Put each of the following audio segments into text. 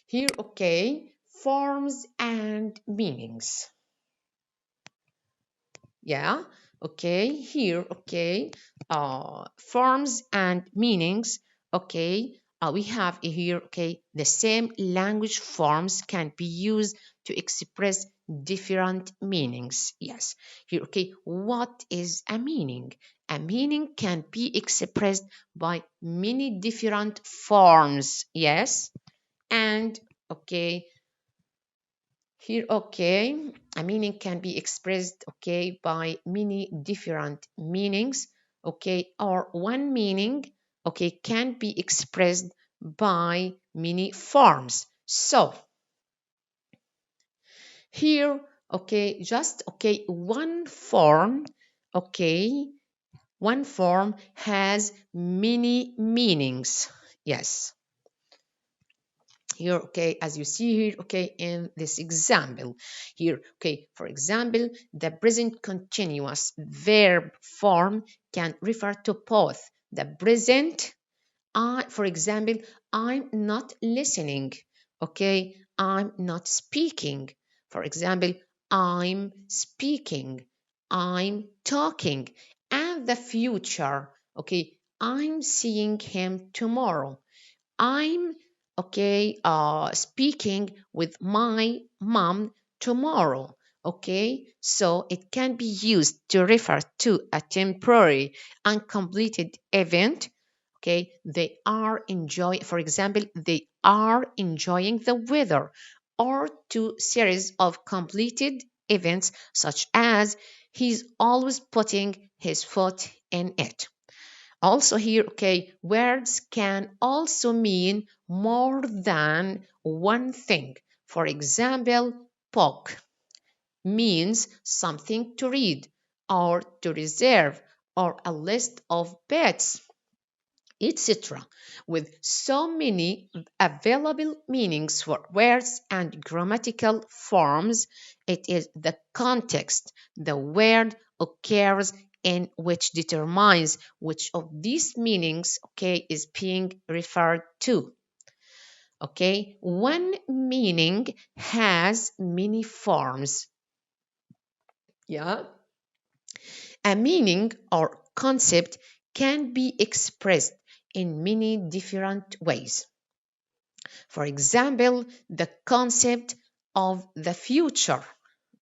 Here, okay, forms and meanings. Yeah, okay, here, okay, forms and meanings. Okay, we have here, okay, the same language forms can be used to express different meanings. Yes, here, okay, what is a meaning? A meaning can be expressed by many different forms. Yes, and okay, here, okay, a meaning can be expressed, okay, by many different meanings, okay, or one meaning, okay, can be expressed by many forms. So here, okay, just, okay, okay, one form has many meanings. Yes. Here, okay, as you see here, okay, in this example here, okay, for example, the present continuous verb form can refer to both the present, for example, I'm not listening, okay, I'm not speaking, for example, I'm speaking, I'm talking, and the future, okay, I'm seeing him tomorrow, I'm, okay, speaking with my mom tomorrow. Okay, so it can be used to refer to a temporary uncompleted event. Okay, they are enjoy, for example, they are enjoying the weather, or to series of completed events such as he's always putting his foot in it. Also here, okay, words can also mean more than one thing. For example, book means something to read or to reserve or a list of pets, etc. With so many available meanings for words and grammatical forms, it is the context the word occurs in which determines which of these meanings, okay, is being referred to. Okay, one meaning has many forms. Yeah, a meaning or concept can be expressed in many different ways. For example, the concept of the future.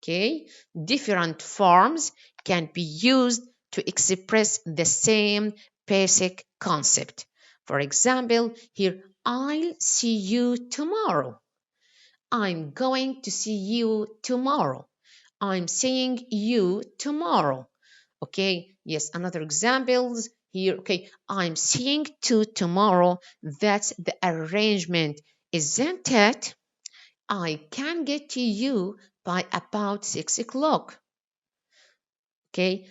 Okay, different forms can be used to express the same basic concept. For example, here, I'll see you tomorrow. I'm going to see you tomorrow. I'm seeing you tomorrow. Okay, yes, another examples here. Okay, I'm seeing two tomorrow. That's the arrangement, isn't it? I can get to you by about 6 o'clock. Okay,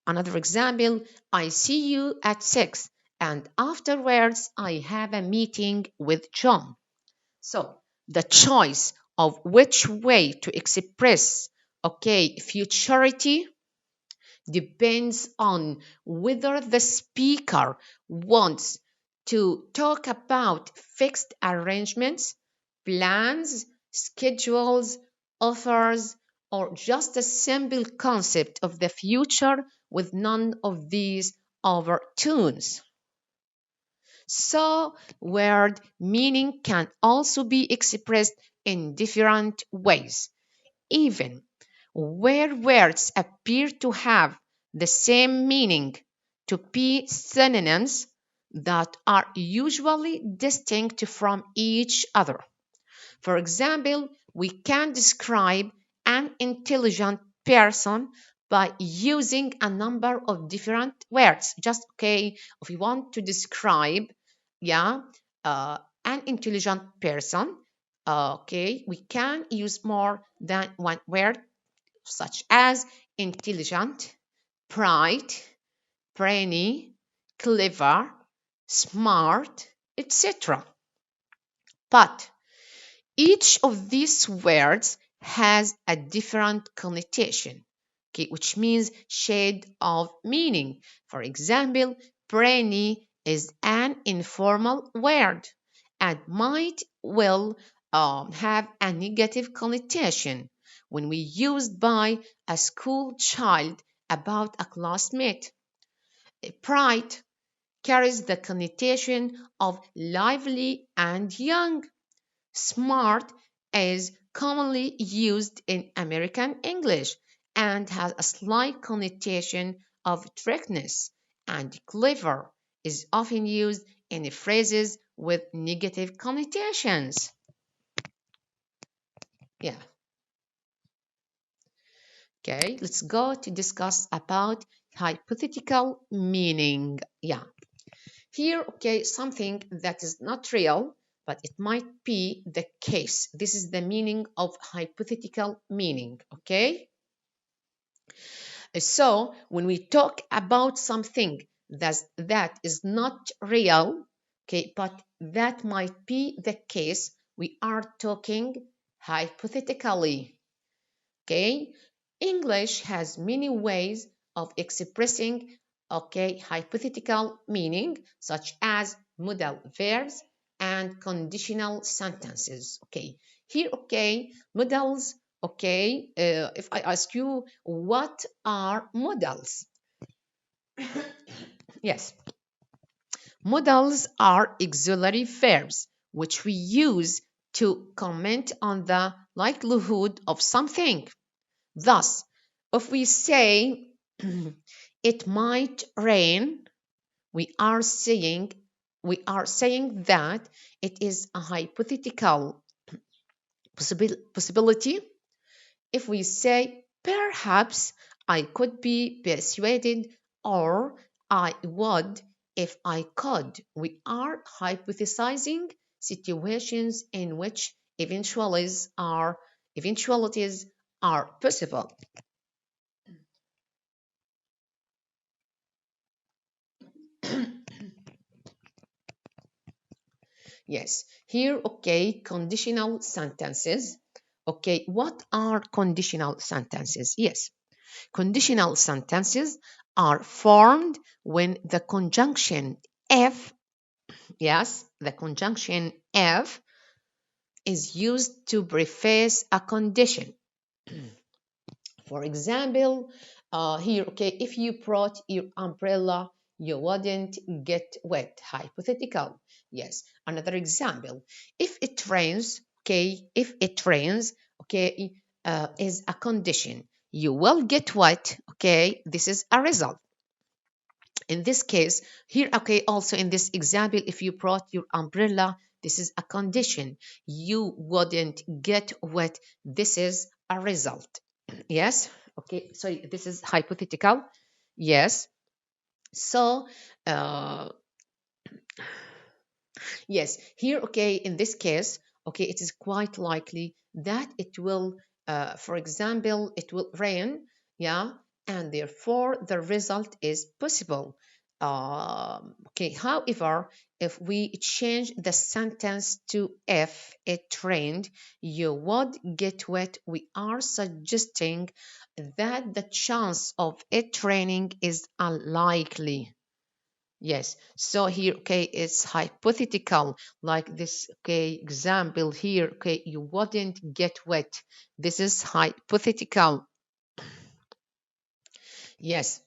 another example, I see you at 6 and afterwards I have a meeting with John. So the choice of which way to express, okay, futurity depends on whether the speaker wants to talk about fixed arrangements, plans, schedules, offers, or just a simple concept of the future with none of these overtones. So, word meaning can also be expressed in different ways, even where words appear to have the same meaning to be synonyms that are usually distinct from each other. For example, we can describe an intelligent person by using a number of different words. Just, okay, if we want to describe, yeah, an intelligent person, okay, we can use more than one word, such as intelligent, bright, brainy, clever, smart, etc. But each of these words has a different connotation, okay, which means shade of meaning. For example, brainy is an informal word and might well have a negative connotation when we used by a school child about a classmate. Pride carries the connotation of lively and young. Smart is commonly used in American English and has a slight connotation of trickness, and clever is often used in phrases with negative connotations. Yeah. Okay, let's go to discuss about hypothetical meaning. Yeah. Here, okay, something that is not real, but it might be the case. This is the meaning of hypothetical meaning, okay? So, when we talk about something that is not real, okay, but that might be the case, we are talking hypothetically, okay? English has many ways of expressing, okay, hypothetical meaning, such as modal verbs and conditional sentences, okay? Here, okay, modals, okay, if I ask you, what are modals? Yes, modals are auxiliary verbs which we use to comment on the likelihood of something. Thus, if we say it might rain, we are saying that it is a hypothetical possibility. If we say perhaps I could be persuaded or I would if I could, we are hypothesizing situations in which eventualities are possible. Yes, here, okay, conditional sentences. Okay, what are conditional sentences? Yes, conditional sentences are formed when the conjunction if, yes, the conjunction if is used to preface a condition. For example, here, okay, if you brought your umbrella, you wouldn't get wet. Hypothetical. Yes. Another example. If it rains, okay, is a condition. You will get wet, okay, this is a result. In this case, here, okay, also in this example, if you brought your umbrella, this is a condition. You wouldn't get wet, this is a result. Yes, okay, sorry, this is hypothetical. Yes, so yes, here, okay, in this case, okay, it is quite likely that it will, for example, it will rain, yeah, and therefore the result is possible. Okay, however, if we change the sentence to if it rained, you would get wet, we are suggesting that the chance of it raining is unlikely. Yes, so here, okay, it's hypothetical, like this, okay, example here, okay, you wouldn't get wet. This is hypothetical. Yes.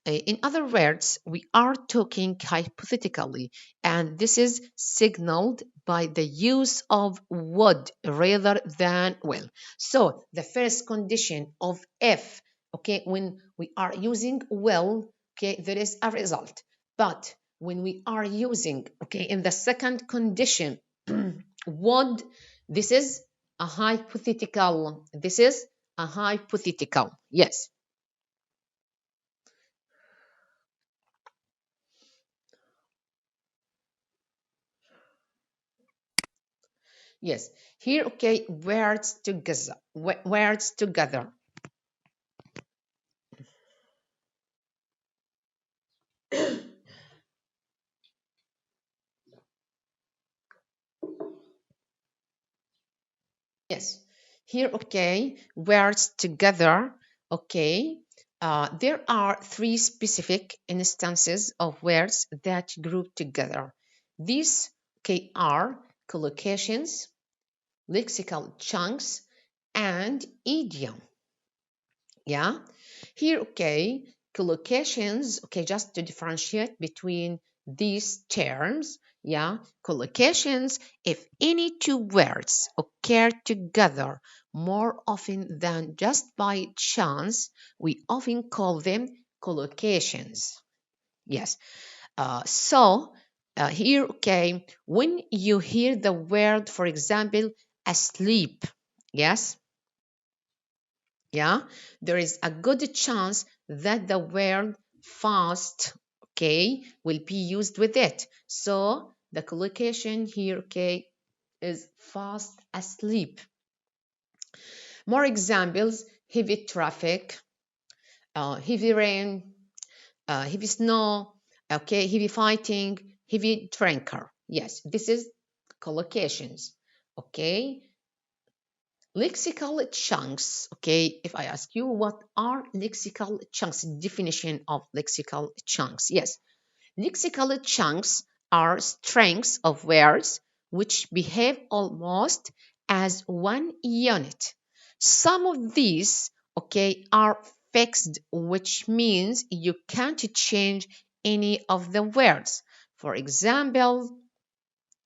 In other words, we are talking hypothetically, and this is signaled by the use of would rather than will. So the first condition of if, okay, when we are using will, okay, there is a result. But when we are using, okay, in the second condition, would, this is a hypothetical. This is a hypothetical. Yes. Yes, here, okay, words together. Words together. Yes, here, okay, words together. Okay, there are three specific instances of words that group together. These, okay, are collocations, lexical chunks, and idiom. Yeah, here, okay, collocations, okay, just to differentiate between these terms. Yeah, collocations, if any two words occur together more often than just by chance, we often call them collocations. Yes, here, okay, when you hear the word, for example, asleep, yes, yeah, there is a good chance that the word fast, okay, will be used with it. So the collocation here, okay, is fast asleep. More examples: heavy traffic, heavy rain, heavy snow, okay, heavy fighting, heavy drinker. Yes, this is collocations. Okay, lexical chunks. Okay, if I ask you what are lexical chunks, definition of lexical chunks. Yes, lexical chunks are strings of words which behave almost as one unit. Some of these, okay, are fixed, which means you can't change any of the words. For example,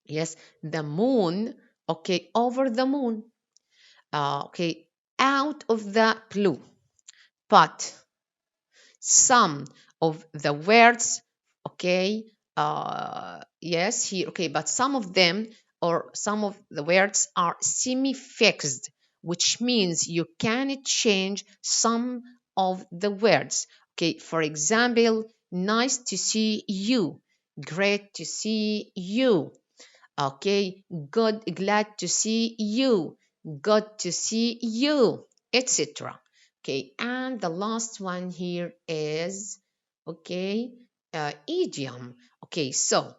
yes, the moon, okay, over the moon, okay, out of the blue. But some of the words, okay, yes, here, okay, but some of them or some of the words are semi-fixed, which means you can change some of the words. Okay, for example, nice to see you, great to see you, okay, good, glad to see you, good to see you, etc. Okay, and the last one here is, okay, idiom. Okay, so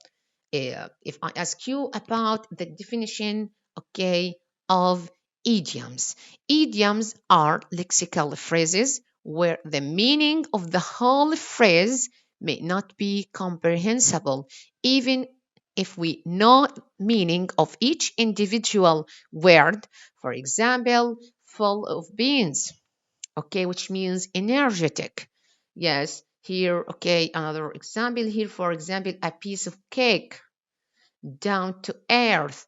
if I ask you about the definition, okay, of idioms, idioms are lexical phrases where the meaning of the whole phrase may not be comprehensible, even if we know meaning of each individual word. For example, full of beans, okay, which means energetic. Yes, here, okay, another example here, for example, a piece of cake, down to earth,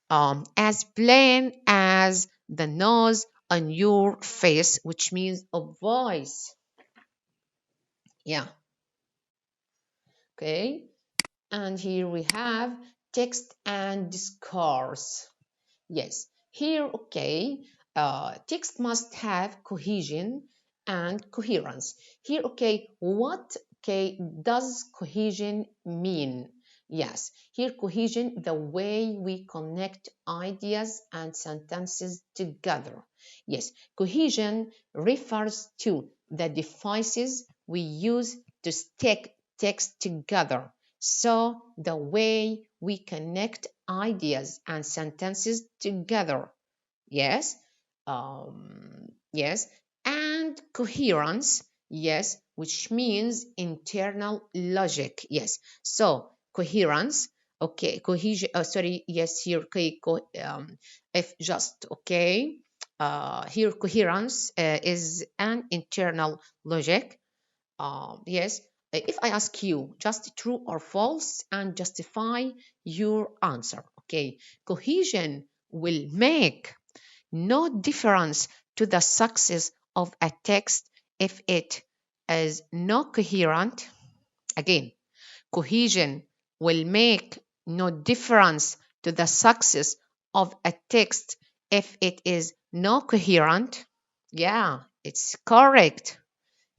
as plain as the nose on your face, which means a voice. Yeah, okay. And here we have text and discourse. Yes, here, okay, text must have cohesion and coherence. Here, okay, what, okay, does cohesion mean? Yes, here cohesion, the way we connect ideas and sentences together. Yes, cohesion refers to the devices we use to stick text together. So the way we connect ideas and sentences together. Yes, yes, and coherence. Yes, which means internal logic. Yes, so coherence. Okay, cohesion. Sorry. Yes, here. Okay, if just okay. Here coherence is an internal logic. Yes, if I ask you just true or false and justify your answer, okay, cohesion will make no difference to the success of a text if it is not coherent. Again, cohesion will make no difference to the success of a text if it is not coherent. Yeah, it's correct.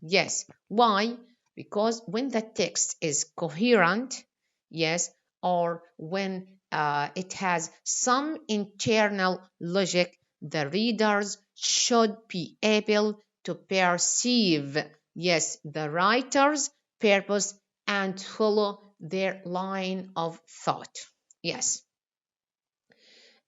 Yes. Why? Because when the text is coherent, yes, or when it has some internal logic, the readers should be able to perceive, yes, the writer's purpose and follow their line of thought. Yes.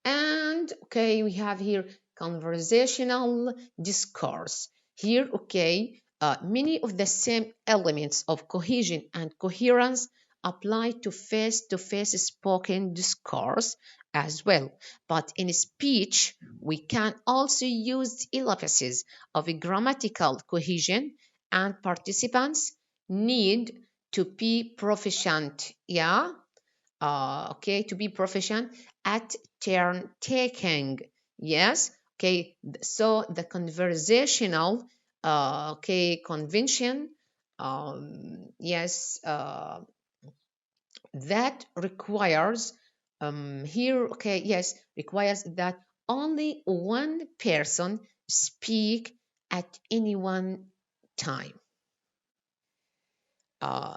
And okay, we have here conversational discourse. Here, okay, many of the same elements of cohesion and coherence apply to face-to-face spoken discourse as well. But in speech, we can also use ellipses of a grammatical cohesion, and participants need to be proficient, yeah, okay, to be proficient at turn taking, yes, okay. So the conversational, okay, convention, yes, that requires here, okay, yes, requires that only one person speak at any one time.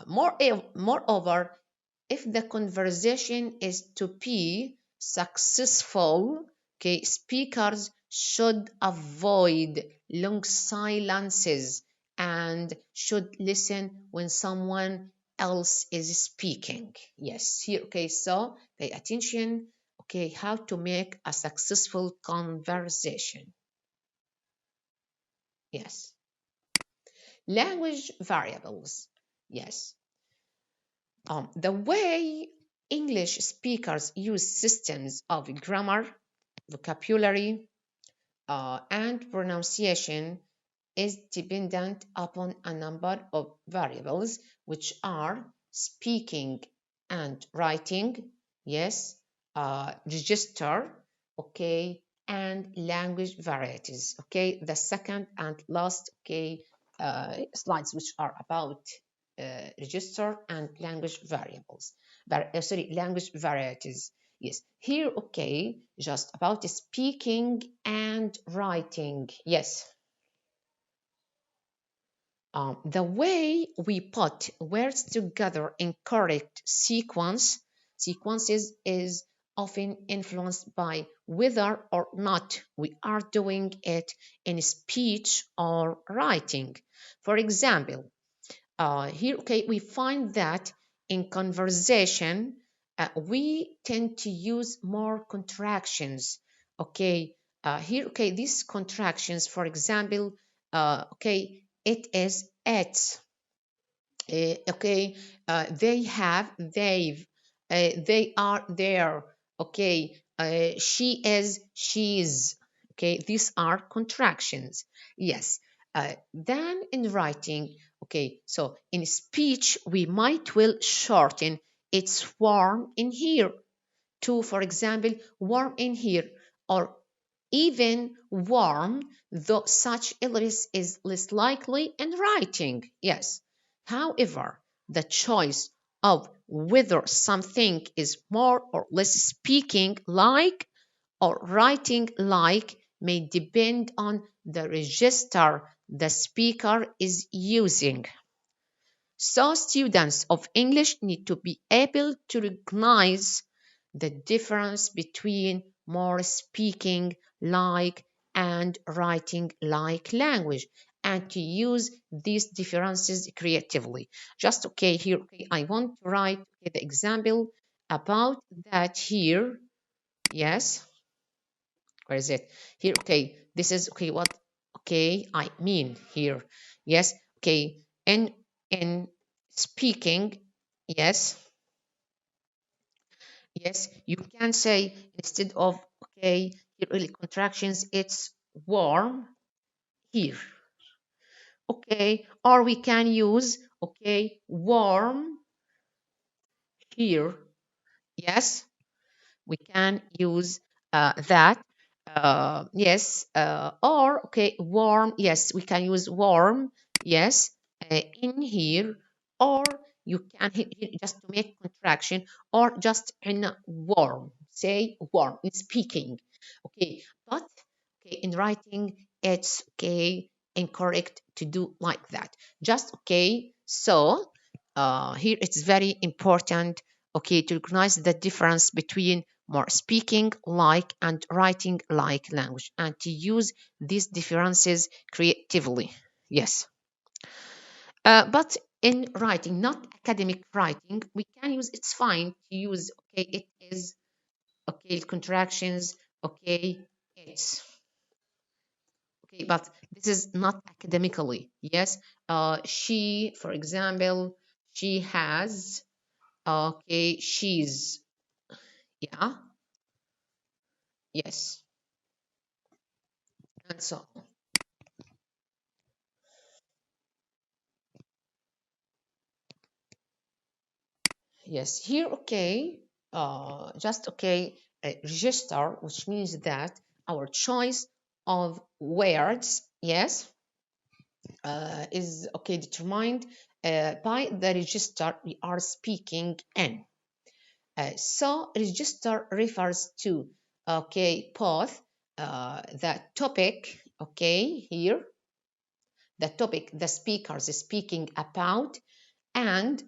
Moreover, if the conversation is to be successful, okay, speakers should avoid long silences and should listen when someone else is speaking. Yes, here, okay, so pay attention, okay, how to make a successful conversation. Yes. Language variables. Yes. The way English speakers use systems of grammar, vocabulary, and pronunciation is dependent upon a number of variables, which are speaking and writing, yes, register, okay, and language varieties, okay. The second and last, okay, slides which are about register and language variables, language varieties. Yes, here, okay, just about speaking and writing. Yes. The way we put words together in correct sequences is often influenced by whether or not we are doing it in speech or writing. For example, here, okay, we find that in conversation, we tend to use more contractions. Okay, here, okay, these contractions, for example, okay, it is it's, okay, they have, they've, they are there, okay, she is, she's, okay, these are contractions. Yes. Then in writing, okay, so in speech we might well shorten it's warm in here to, for example, warm in here, or even warm, though such illness is less likely in writing. Yes. However, the choice of whether something is more or less speaking like or writing like may depend on the register the speaker is using. So students of English need to be able to recognize the difference between more speaking like and writing like language, and to use these differences creatively. Just, okay, here, okay, I want to write, okay, the example about that here. Yes, where is it? Here, okay, this is, okay, what, okay, I mean here. Yes, okay, in speaking, yes, yes, you can say instead of, okay, here really contractions, it's warm here, okay, or we can use, okay, warm here. Yes, we can use that. Yes, or, okay, warm. Yes, we can use warm. Yes, in here, or you can just to make contraction, or just in warm. Say warm in speaking. Okay, but, okay, in writing, it's, okay, incorrect to do like that. Just, okay. So here it's very important, okay, to recognize the difference between more speaking like and writing like language, and to use these differences creatively. Yes. But in writing, not academic writing, we can use, it's fine to use, okay, it is, okay, contractions, okay, it's, okay, but this is not academically. Yes. She, for example, she has, okay, she's, yeah, Yes, and so on. Yes, here, okay, just okay, register, which means that our choice of words, yes, is okay determined by the register we are speaking in. So register refers to okay both the topic, okay, here the topic the speaker is speaking about, and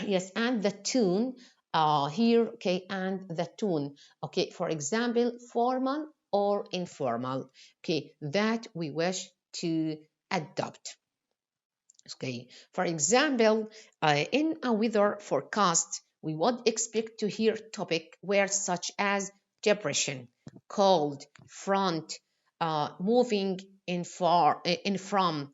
yes, and the tune here, okay, and the tune, okay, for example, formal or informal, okay, that we wish to adopt. Okay, for example, in a weather forecast, we would expect to hear topic words such as depression, cold, front, moving in from,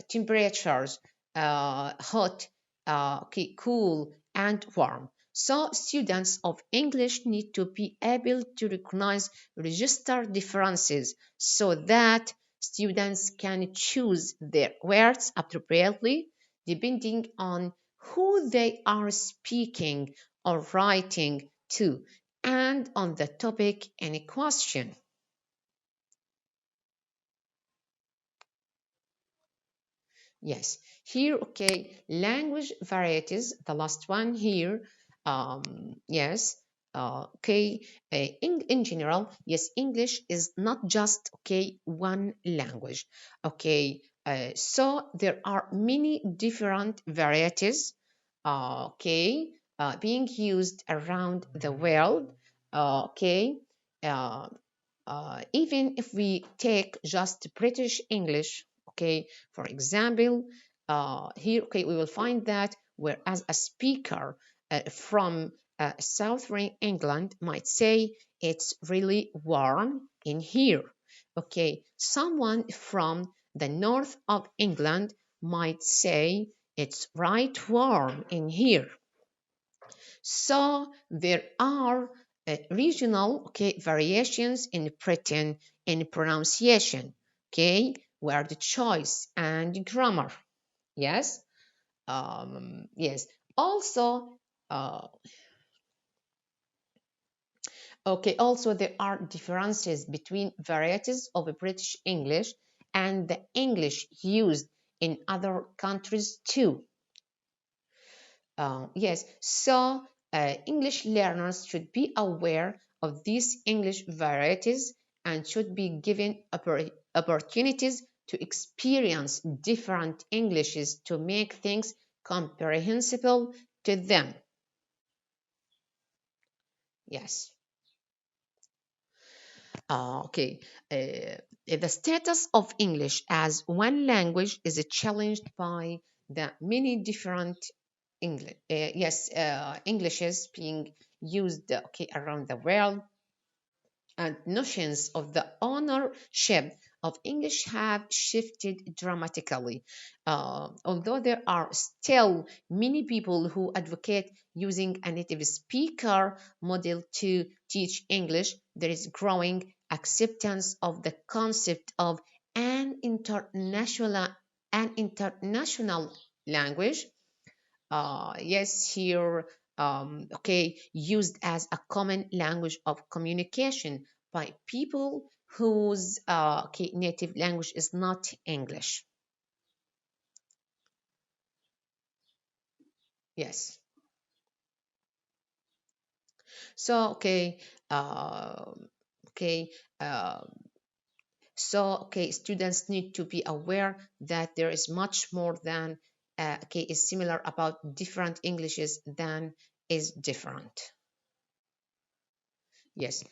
temperatures, hot, okay, cool, and warm. So students of English need to be able to recognize register differences so that students can choose their words appropriately depending on who they are speaking or writing to and on the topic in question. Yes, here, okay, language varieties, the last one here. Yes, okay, in general, yes, English is not just, okay, one language. Okay, so there are many different varieties, okay, being used around the world. Okay, uh, even if we take just British English, okay, for example, here, okay, we will find that whereas a speaker from southern England might say it's really warm in here, okay, someone from the north of England might say it's right warm in here. So there are regional, okay, variations in Britain in pronunciation, okay, word choice and grammar. Yes, yes. Also, uh, okay. Also, there are differences between varieties of British English and the English used in other countries too. Yes, so English learners should be aware of these English varieties and should be given opportunities to experience different Englishes to make things comprehensible to them. Yes. Okay. The status of English as one language is challenged by the many different English, yes, Englishes being used, okay, around the world, and notions of the ownership of English have shifted dramatically. Although there are still many people who advocate using a native speaker model to teach English, there is growing acceptance of the concept of an international, an international language. Yes, here, okay, used as a common language of communication by people whose okay, native language is not English. Yes. So, okay, uh, okay, uh, so, okay, students need to be aware that there is much more than, okay, is similar about different Englishes than is different. Yes.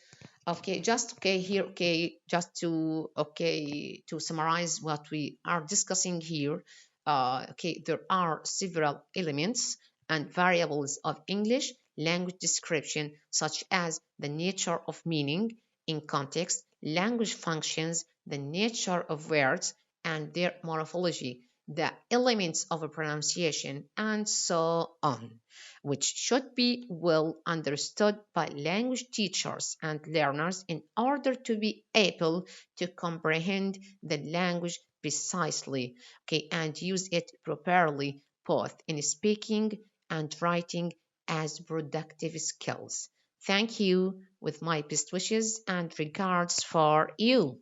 Okay, just okay here, okay, just to okay to summarize what we are discussing here. Okay, there are several elements and variables of English language description, such as the nature of meaning in context, language functions, the nature of words, and their morphology. the elements of a pronunciation, and so on, which should be well understood by language teachers and learners in order to be able to comprehend the language precisely, okay, and use it properly both in speaking and writing as productive skills. Thank you, with my best wishes and regards for you.